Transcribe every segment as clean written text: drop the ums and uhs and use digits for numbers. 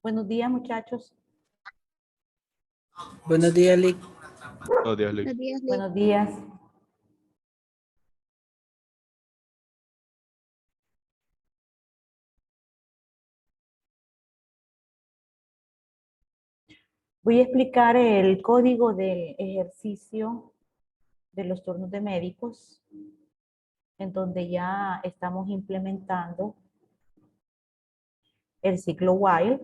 Buenos días, muchachos. Buenos días, Lick. Buenos días, Lick. Buenos días, Lick. Buenos días. Voy a explicar el código del ejercicio de los turnos de médicos, en donde ya estamos implementando el ciclo while.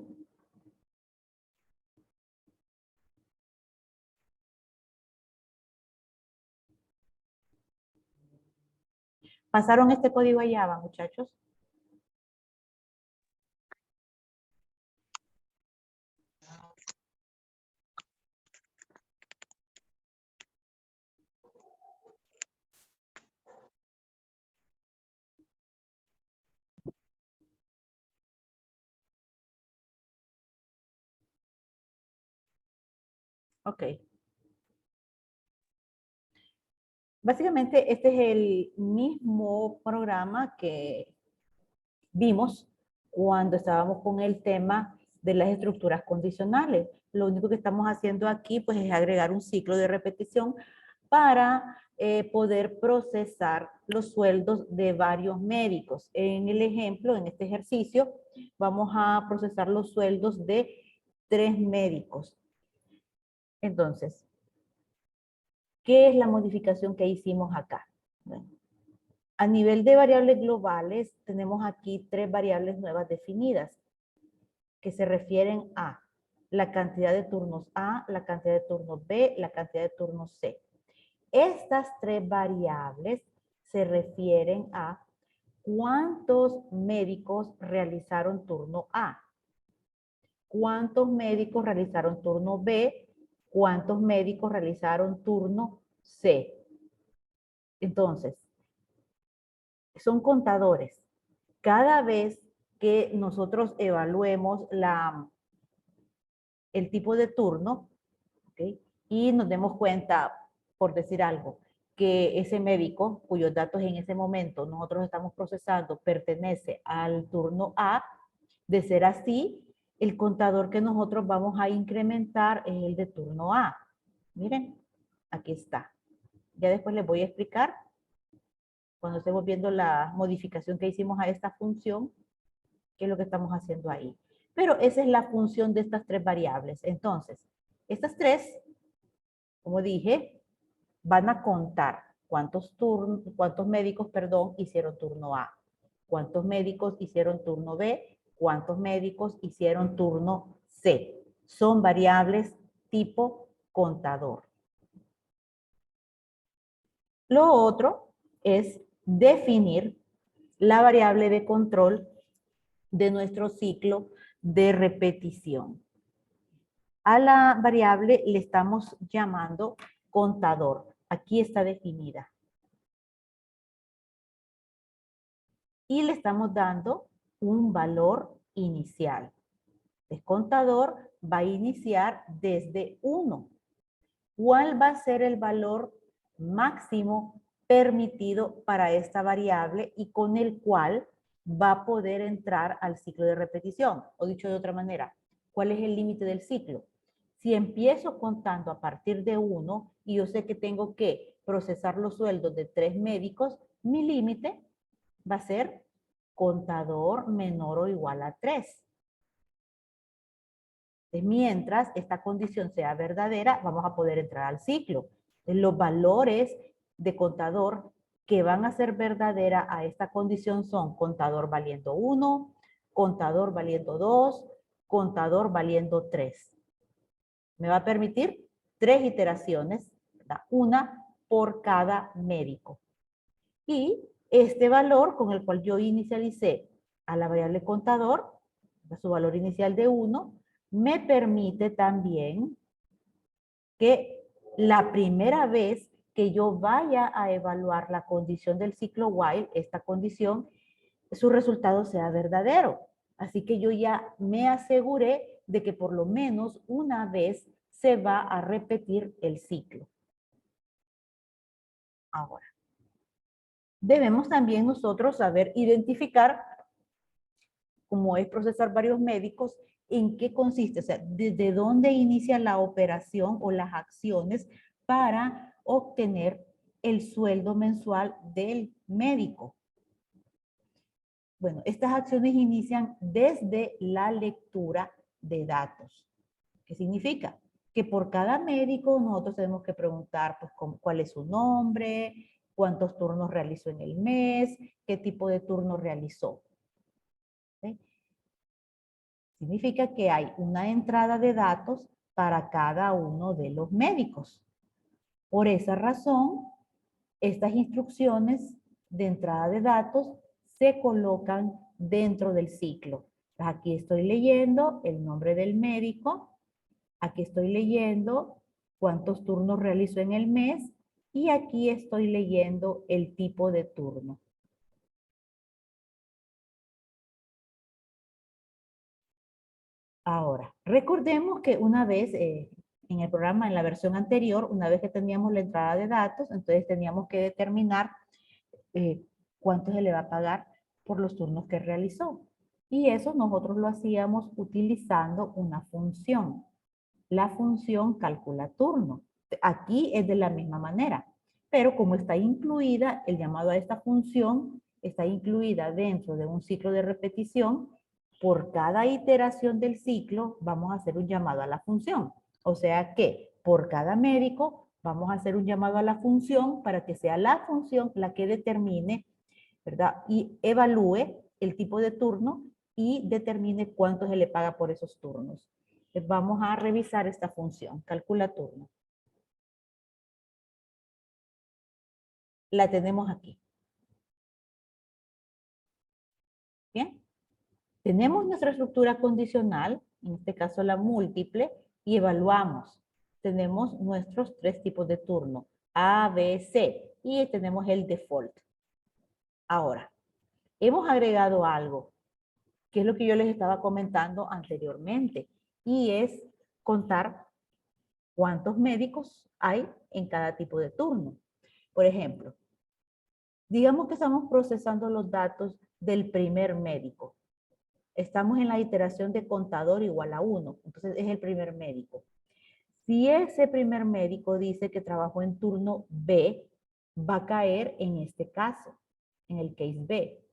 ¿Pasaron este código a Java, muchachos? Ok. Básicamente, este es el mismo programa que vimos cuando estábamos con el tema de las estructuras condicionales. Lo único que estamos haciendo aquí pues es agregar un ciclo de repetición para poder procesar los sueldos de varios médicos. En el ejemplo, en este ejercicio, vamos a procesar los sueldos de 3 médicos. Entonces, ¿qué es la modificación que hicimos acá? Bueno, a nivel de variables globales, tenemos aquí 3 variables nuevas definidas que se refieren a la cantidad de turnos A, la cantidad de turnos B, la cantidad de turnos C. Estas 3 variables se refieren a cuántos médicos realizaron turno A, cuántos médicos realizaron turno B, cuántos médicos realizaron turno C. Entonces, son contadores. Cada vez que nosotros evaluemos el tipo de turno, ¿okay? Y nos demos cuenta, por decir algo, que ese médico cuyos datos en ese momento nosotros estamos procesando pertenece al turno A, de ser así, el contador que nosotros vamos a incrementar es el de turno A. Miren, aquí está. Ya después les voy a explicar, cuando estemos viendo la modificación que hicimos a esta función, qué es lo que estamos haciendo ahí. Pero esa es la función de estas 3 variables. Entonces, estas 3, como dije, van a contar cuántos médicos, hicieron turno A, cuántos médicos hicieron turno B, cuántos médicos hicieron turno C. Son variables tipo contador. Lo otro es definir la variable de control de nuestro ciclo de repetición. A la variable le estamos llamando contador. Aquí está definida. Y le estamos dando un valor inicial. El contador va a iniciar desde 1. ¿Cuál va a ser el valor máximo permitido para esta variable y con el cual va a poder entrar al ciclo de repetición? O dicho de otra manera, ¿cuál es el límite del ciclo? Si empiezo contando a partir de 1 y yo sé que tengo que procesar los sueldos de 3 médicos, mi límite va a ser contador menor o igual a 3. Mientras esta condición sea verdadera, vamos a poder entrar al ciclo. Los valores de contador que van a ser verdadera a esta condición son contador valiendo 1, contador valiendo 2, contador valiendo 3. Me va a permitir 3 iteraciones, ¿verdad? Una por cada médico. Y este valor con el cual yo inicialicé a la variable contador, su valor inicial de 1, me permite también que la primera vez que yo vaya a evaluar la condición del ciclo while, esta condición, su resultado sea verdadero. Así que yo ya me aseguré de que por lo menos una vez se va a repetir el ciclo. Ahora, debemos también nosotros saber identificar como es procesar varios médicos, ¿en qué consiste? O sea, ¿desde dónde inicia la operación o las acciones para obtener el sueldo mensual del médico? Bueno, estas acciones inician desde la lectura de datos. ¿Qué significa? Que por cada médico nosotros tenemos que preguntar pues, cuál es su nombre, cuántos turnos realizó en el mes, qué tipo de turno realizó. ¿Sí? Significa que hay una entrada de datos para cada uno de los médicos. Por esa razón, estas instrucciones de entrada de datos se colocan dentro del ciclo. Aquí estoy leyendo el nombre del médico, aquí estoy leyendo cuántos turnos realizó en el mes y aquí estoy leyendo el tipo de turno. Ahora, recordemos que una vez en el programa, en la versión anterior, una vez que teníamos la entrada de datos, entonces teníamos que determinar cuánto se le va a pagar por los turnos que realizó. Y eso nosotros lo hacíamos utilizando una función. La función calcula turno. Aquí es de la misma manera, pero como está incluida, el llamado a esta función está incluida dentro de un ciclo de repetición, por cada iteración del ciclo vamos a hacer un llamado a la función. O sea que por cada médico vamos a hacer un llamado a la función para que sea la función la que determine, ¿verdad? Y evalúe el tipo de turno y determine cuánto se le paga por esos turnos. Entonces vamos a revisar esta función, calcula turno. La tenemos aquí. Bien. Tenemos nuestra estructura condicional, en este caso la múltiple, y evaluamos. Tenemos nuestros tres tipos de turno, A, B, C, y tenemos el default. Ahora, hemos agregado algo, que es lo que yo les estaba comentando anteriormente, y es contar cuántos médicos hay en cada tipo de turno. Por ejemplo, digamos que estamos procesando los datos del primer médico. Estamos en la iteración de contador igual a 1, entonces es el primer médico. Si ese primer médico dice que trabajó en turno B, va a caer en este caso, en el case B.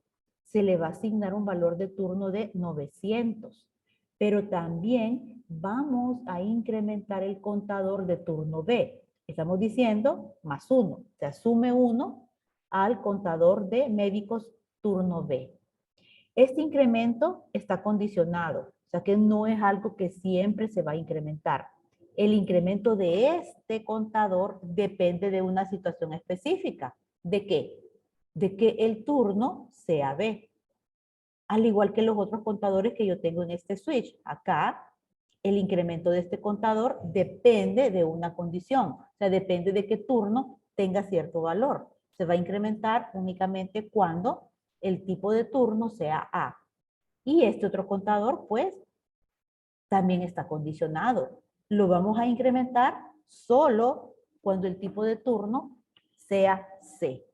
Se le va a asignar un valor de turno de 900, pero también vamos a incrementar el contador de turno B. Estamos diciendo más 1, se asume 1 al contador de médicos turno B. Este incremento está condicionado, o sea que no es algo que siempre se va a incrementar. El incremento de este contador depende de una situación específica. ¿De qué? De que el turno sea B. Al igual que los otros contadores que yo tengo en este switch. Acá, el incremento de este contador depende de una condición. O sea, depende de qué turno tenga cierto valor. Se va a incrementar únicamente cuando el tipo de turno sea A. Y este otro contador, pues, también está condicionado. Lo vamos a incrementar solo cuando el tipo de turno sea C.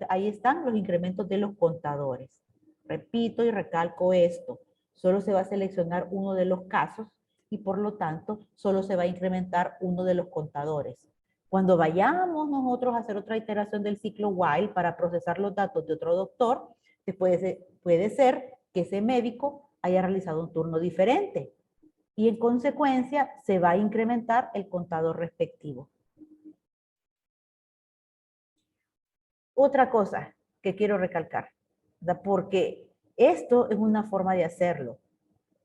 Ahí están los incrementos de los contadores. Repito y recalco esto. Solo se va a seleccionar uno de los casos y por lo tanto solo se va a incrementar uno de los contadores. Cuando vayamos nosotros a hacer otra iteración del ciclo while para procesar los datos de otro doctor, puede ser que ese médico haya realizado un turno diferente y en consecuencia se va a incrementar el contador respectivo. Otra cosa que quiero recalcar, ¿verdad? Porque esto es una forma de hacerlo,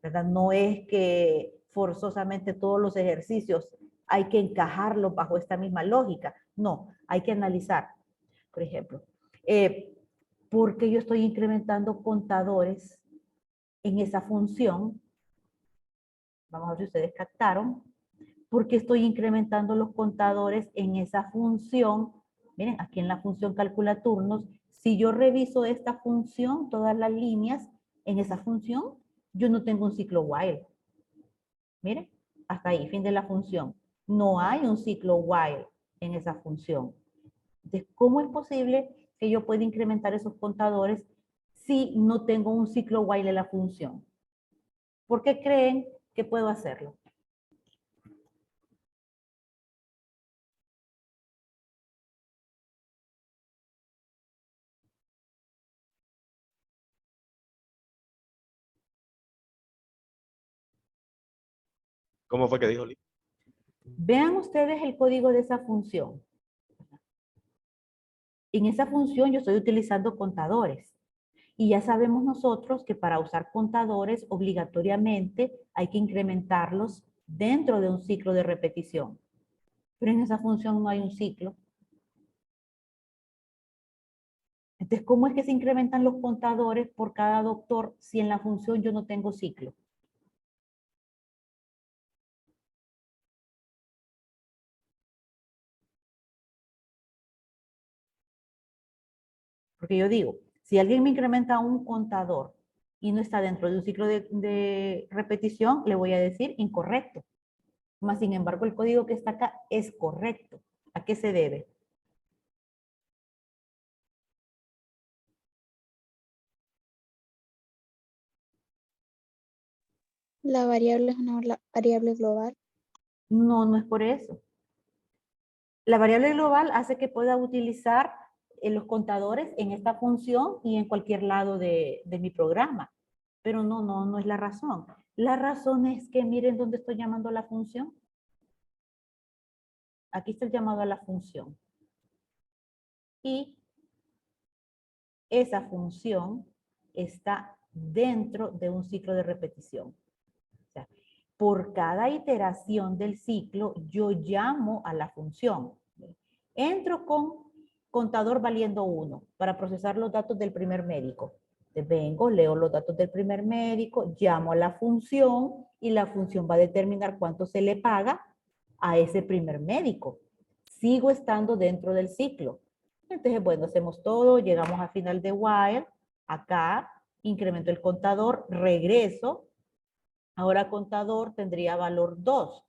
¿verdad? No es que forzosamente todos los ejercicios hay que encajarlos bajo esta misma lógica. No, hay que analizar. Por ejemplo, ¿por qué yo estoy incrementando contadores en esa función? Vamos a ver si ustedes captaron. ¿Por qué estoy incrementando los contadores en esa función? Miren, aquí en la función calcula turnos, si yo reviso esta función, todas las líneas en esa función, yo no tengo un ciclo while. Miren, hasta ahí, fin de la función. No hay un ciclo while en esa función. Entonces, ¿cómo es posible que yo pueda incrementar esos contadores si no tengo un ciclo while en la función? ¿Por qué creen que puedo hacerlo? ¿Cómo fue que dijo Lee? Vean ustedes el código de esa función. En esa función yo estoy utilizando contadores. Y ya sabemos nosotros que para usar contadores obligatoriamente hay que incrementarlos dentro de un ciclo de repetición. Pero en esa función no hay un ciclo. Entonces, ¿cómo es que se incrementan los contadores por cada doctor si en la función yo no tengo ciclo? Porque yo digo, si alguien me incrementa un contador y no está dentro de un ciclo de repetición, le voy a decir incorrecto. Más sin embargo, el código que está acá es correcto. ¿A qué se debe? La variable es una variable global. No, no es por eso. La variable global hace que pueda utilizar los contadores en esta función y en cualquier lado de mi programa. Pero no es la razón. La razón es que miren dónde estoy llamando a la función. Aquí está el llamado a la función. Y esa función está dentro de un ciclo de repetición. O sea, por cada iteración del ciclo, yo llamo a la función. Entro con contador valiendo 1 para procesar los datos del primer médico. Vengo, leo los datos del primer médico, llamo a la función y la función va a determinar cuánto se le paga a ese primer médico. Sigo estando dentro del ciclo. Entonces, bueno, hacemos todo, llegamos a final de while, acá, incremento el contador, regreso, ahora contador tendría valor 2.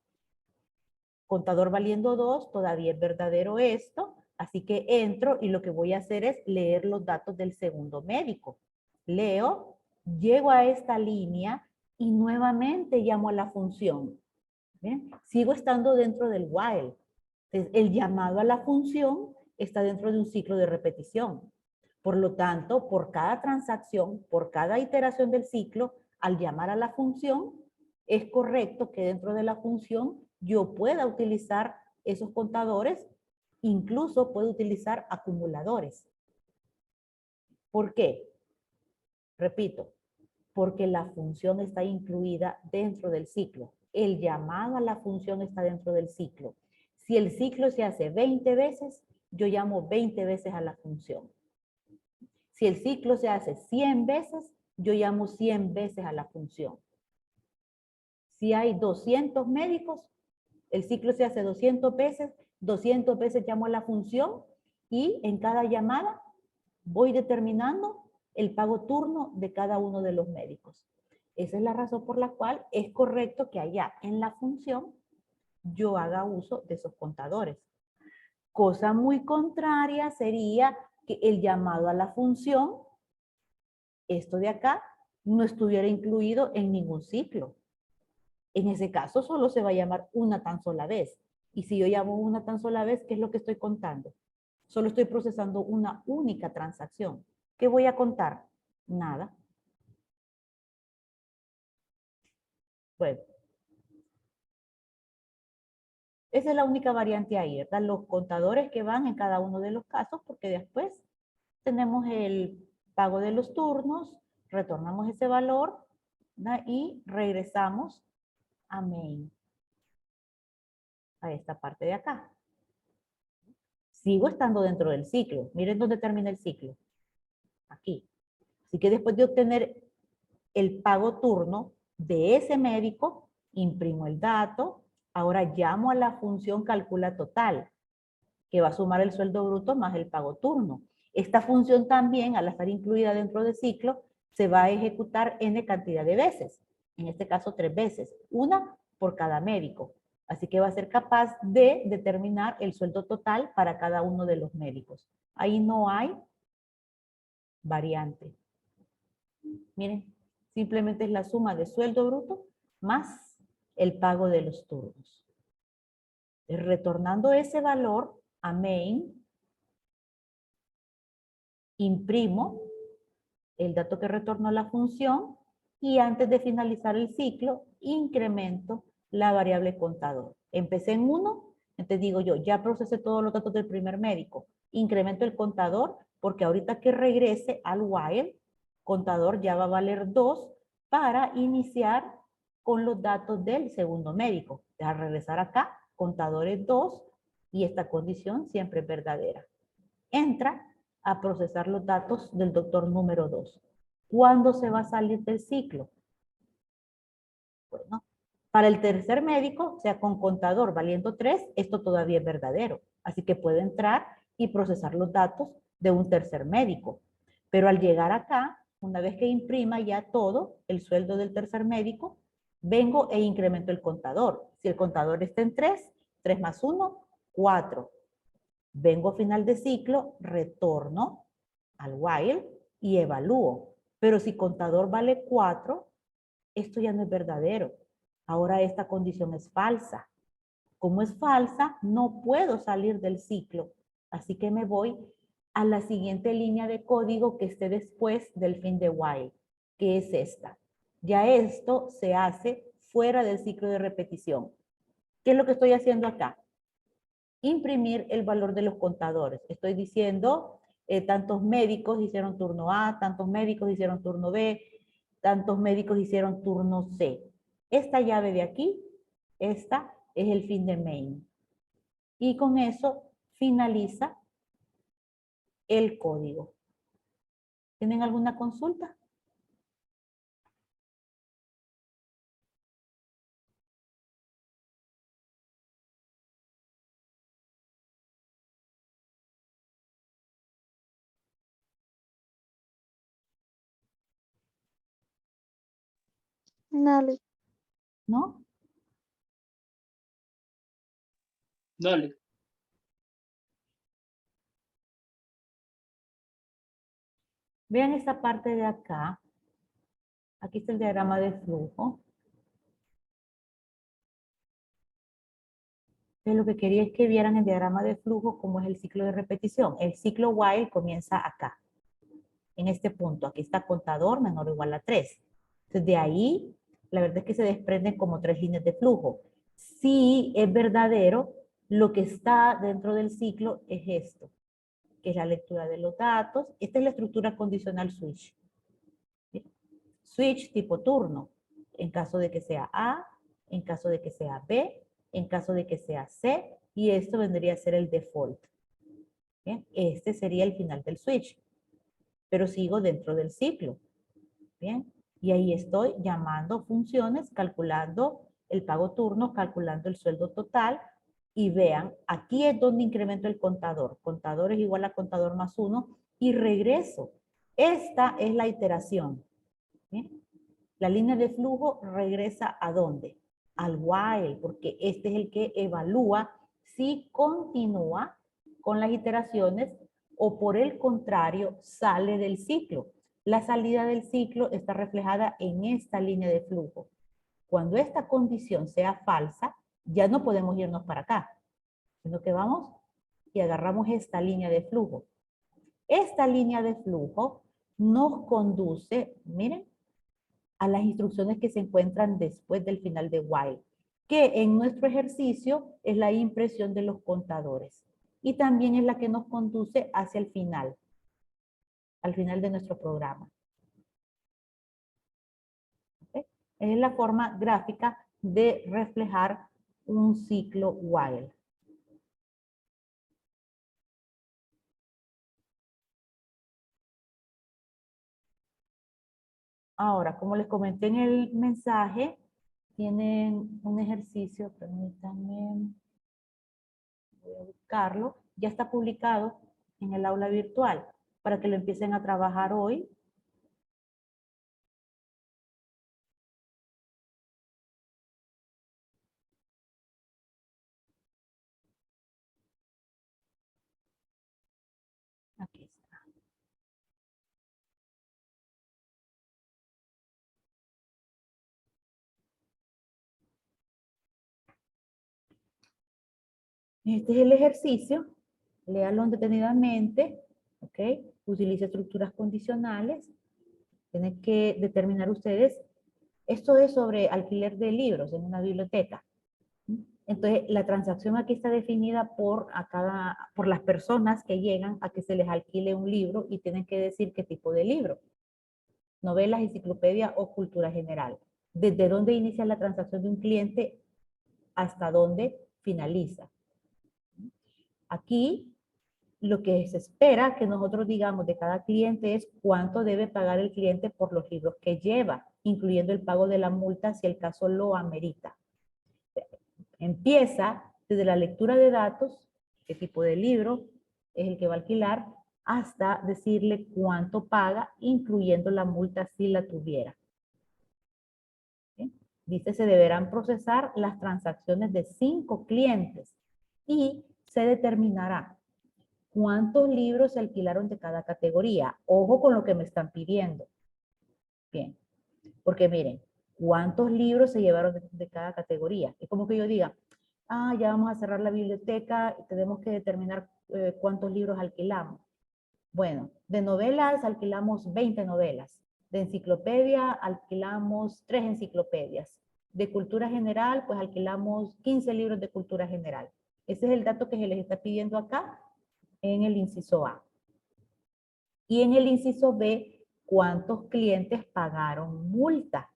Contador valiendo 2, todavía es verdadero esto, así que entro y lo que voy a hacer es leer los datos del segundo médico. Leo, llego a esta línea y nuevamente llamo a la función. ¿Bien? Sigo estando dentro del while. Entonces, el llamado a la función está dentro de un ciclo de repetición. Por lo tanto, por cada transacción, por cada iteración del ciclo, al llamar a la función, es correcto que dentro de la función yo pueda utilizar esos contadores, incluso puedo utilizar acumuladores. ¿Por qué? Repito, porque la función está incluida dentro del ciclo. El llamado a la función está dentro del ciclo. Si el ciclo se hace 20 veces, yo llamo 20 veces a la función. Si el ciclo se hace 100 veces, yo llamo 100 veces a la función. Si hay 200 médicos, el ciclo se hace 200 veces llamo a la función y en cada llamada voy determinando el pago turno de cada uno de los médicos. Esa es la razón por la cual es correcto que allá en la función yo haga uso de esos contadores. Cosa muy contraria sería que el llamado a la función, esto de acá, no estuviera incluido en ningún ciclo. En ese caso solo se va a llamar una tan sola vez. Y si yo llamo una tan sola vez, ¿qué es lo que estoy contando? Solo estoy procesando una única transacción. ¿Qué voy a contar? Nada. Bueno, esa es la única variante ahí, ¿verdad? Los contadores que van en cada uno de los casos, porque después tenemos el pago de los turnos, retornamos ese valor, ¿verdad? Y regresamos a main, a esta parte de acá. Sigo estando dentro del ciclo. Miren dónde termina el ciclo. Aquí. Así que después de obtener el pago turno de ese médico, imprimo el dato, ahora llamo a la función calcula total, que va a sumar el sueldo bruto más el pago turno. Esta función también, al estar incluida dentro del ciclo, se va a ejecutar n cantidad de veces. En este caso, 3 veces. Una por cada médico. Así que va a ser capaz de determinar el sueldo total para cada uno de los médicos. Ahí no hay variante. Miren, simplemente es la suma de sueldo bruto más el pago de los turnos. Retornando ese valor a main, imprimo el dato que retornó la función y antes de finalizar el ciclo, incremento la variable contador. Empecé en 1, entonces digo yo, ya procesé todos los datos del primer médico. Incremento el contador porque ahorita que regrese al while, contador ya va a valer 2 para iniciar con los datos del segundo médico. Al regresar acá, contador es 2 y esta condición siempre es verdadera. Entra a procesar los datos del doctor número 2. ¿Cuándo se va a salir del ciclo? Bueno, para el tercer médico, o sea, con contador valiendo 3, esto todavía es verdadero. Así que puede entrar y procesar los datos de un tercer médico. Pero al llegar acá, una vez que imprima ya todo, el sueldo del tercer médico, vengo e incremento el contador. Si el contador está en 3, 3 más 1, 4. Vengo a final de ciclo, retorno al while y evalúo. Pero si contador vale 4, esto ya no es verdadero. Ahora esta condición es falsa. Como es falsa, no puedo salir del ciclo. Así que me voy a la siguiente línea de código que esté después del fin de while, que es esta. Ya esto se hace fuera del ciclo de repetición. ¿Qué es lo que estoy haciendo acá? Imprimir el valor de los contadores. Estoy diciendo, tantos médicos hicieron turno A, tantos médicos hicieron turno B, tantos médicos hicieron turno C. Esta llave de aquí, esta es el fin de main. Y con eso finaliza el código. ¿Tienen alguna consulta? No, Luis. ¿No? Dale. Vean esta parte de acá. Aquí está el diagrama de flujo. Entonces, lo que quería es que vieran el diagrama de flujo como es el ciclo de repetición. El ciclo while comienza acá, en este punto. Aquí está contador menor o igual a 3. Entonces, de ahí, la verdad es que se desprenden como 3 líneas de flujo. Si es verdadero, lo que está dentro del ciclo es esto, que es la lectura de los datos. Esta es la estructura condicional switch. Switch tipo turno, en caso de que sea A, en caso de que sea B, en caso de que sea C, y esto vendría a ser el default. ¿Bien? Este sería el final del switch, pero sigo dentro del ciclo. Bien, y ahí estoy llamando funciones, calculando el pago turno, calculando el sueldo total, y vean, aquí es donde incremento el contador. Contador es igual a contador más 1, y regreso. Esta es la iteración. ¿Bien? La línea de flujo regresa ¿a dónde? Al while, porque este es el que evalúa si continúa con las iteraciones o por el contrario sale del ciclo. La salida del ciclo está reflejada en esta línea de flujo. Cuando esta condición sea falsa, ya no podemos irnos para acá, sino que vamos y agarramos esta línea de flujo. Esta línea de flujo nos conduce, miren, a las instrucciones que se encuentran después del final de while, que en nuestro ejercicio es la impresión de los contadores y también es la que nos conduce hacia el final, al final de nuestro programa. ¿Okay? Es la forma gráfica de reflejar un ciclo while. Ahora, como les comenté en el mensaje, tienen un ejercicio, permítanme, voy a buscarlo, ya está publicado en el aula virtual para que lo empiecen a trabajar hoy. Aquí está. Este es el ejercicio. Léalo detenidamente. ¿Ok? Utilice estructuras condicionales. Tienen que determinar ustedes. Esto es sobre alquiler de libros en una biblioteca. Entonces, la transacción aquí está definida por las personas que llegan a que se les alquile un libro y tienen que decir qué tipo de libro. Novelas, enciclopedia o cultura general. Desde dónde inicia la transacción de un cliente hasta dónde finaliza. Aquí, lo que se espera que nosotros digamos de cada cliente es cuánto debe pagar el cliente por los libros que lleva, incluyendo el pago de la multa si el caso lo amerita. Empieza desde la lectura de datos, qué tipo de libro es el que va a alquilar, hasta decirle cuánto paga, incluyendo la multa si la tuviera. ¿Sí? Dice, se deberán procesar las transacciones de 5 clientes y se determinará cuántos libros se alquilaron de cada categoría. Ojo con lo que me están pidiendo. Bien, porque miren, ¿cuántos libros se llevaron de cada categoría? Es como que yo diga, ya vamos a cerrar la biblioteca, tenemos que determinar cuántos libros alquilamos. Bueno, de novelas alquilamos 20 novelas. De enciclopedia alquilamos 3 enciclopedias. De cultura general, pues alquilamos 15 libros de cultura general. Ese es el dato que se les está pidiendo acá en el inciso A. Y en el inciso B, ¿cuántos clientes pagaron multa?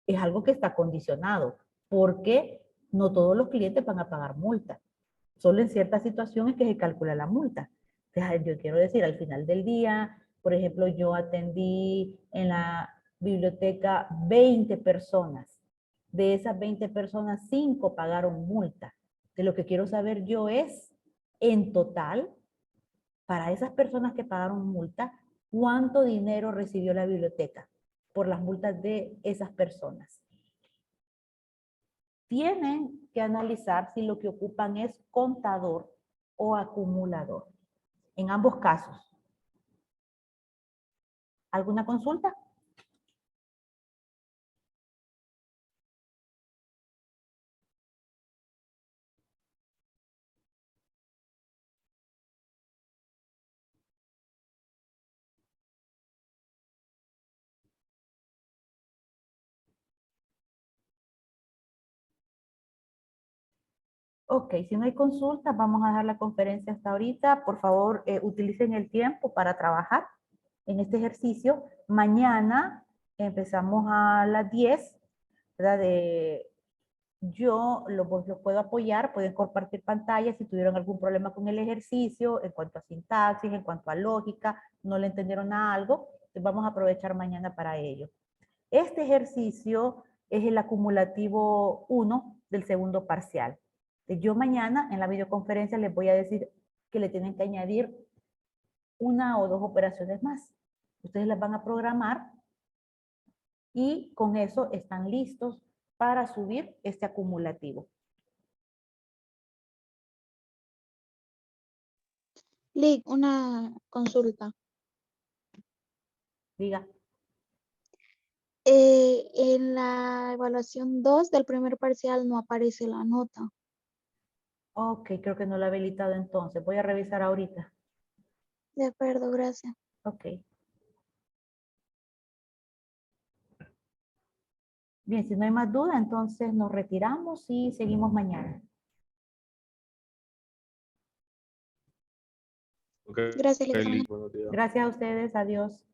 Es algo que está condicionado, porque no todos los clientes van a pagar multa. Solo en ciertas situaciones que se calcula la multa. Entonces, yo quiero decir, al final del día, por ejemplo, yo atendí en la biblioteca 20 personas. De esas 20 personas, 5 pagaron multa. De lo que quiero saber yo es, en total, para esas personas que pagaron multa, ¿cuánto dinero recibió la biblioteca por las multas de esas personas? Tienen que analizar si lo que ocupan es contador o acumulador. En ambos casos. ¿Alguna consulta? Ok, si no hay consulta, vamos a dejar la conferencia hasta ahorita. Por favor, utilicen el tiempo para trabajar en este ejercicio. Mañana empezamos a las 10, ¿verdad? Yo los puedo apoyar, pueden compartir pantalla si tuvieron algún problema con el ejercicio, en cuanto a sintaxis, en cuanto a lógica, no le entendieron a algo, vamos a aprovechar mañana para ello. Este ejercicio es el acumulativo 1 del segundo parcial. Yo mañana en la videoconferencia les voy a decir que le tienen que añadir 1 o 2 operaciones más. Ustedes las van a programar y con eso están listos para subir este acumulativo. Lick, una consulta. Diga. En la evaluación 2 del primer parcial no aparece la nota. Ok, creo que no lo he habilitado entonces. Voy a revisar ahorita. De acuerdo, gracias. Ok. Bien, si no hay más duda, entonces nos retiramos y seguimos mañana. Ok, Gracias, Lick. Eli, buenos días. Gracias a ustedes. Adiós.